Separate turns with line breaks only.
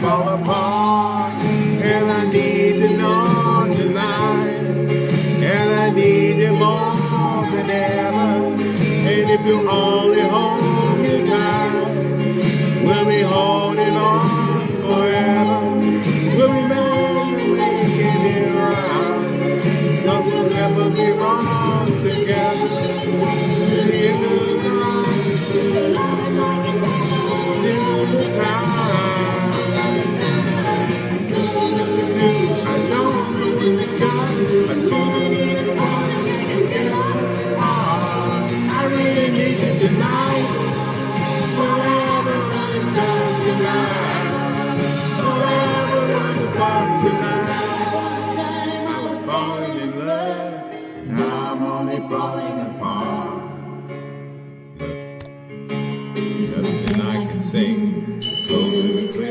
fall apart, and I need to know tonight, and I need you more than ever. And if you only hold me tight, we'll be holding on forever. We'll be making it right, 'cause we'll never be wrong together. At the end of the night, end of the time, I don't know what you got, I told you that I get what you are. I really need you tonight, forever on the stars tonight, forever on the spot tonight. I was falling in love, now I'm only falling apart. Nothing I can say.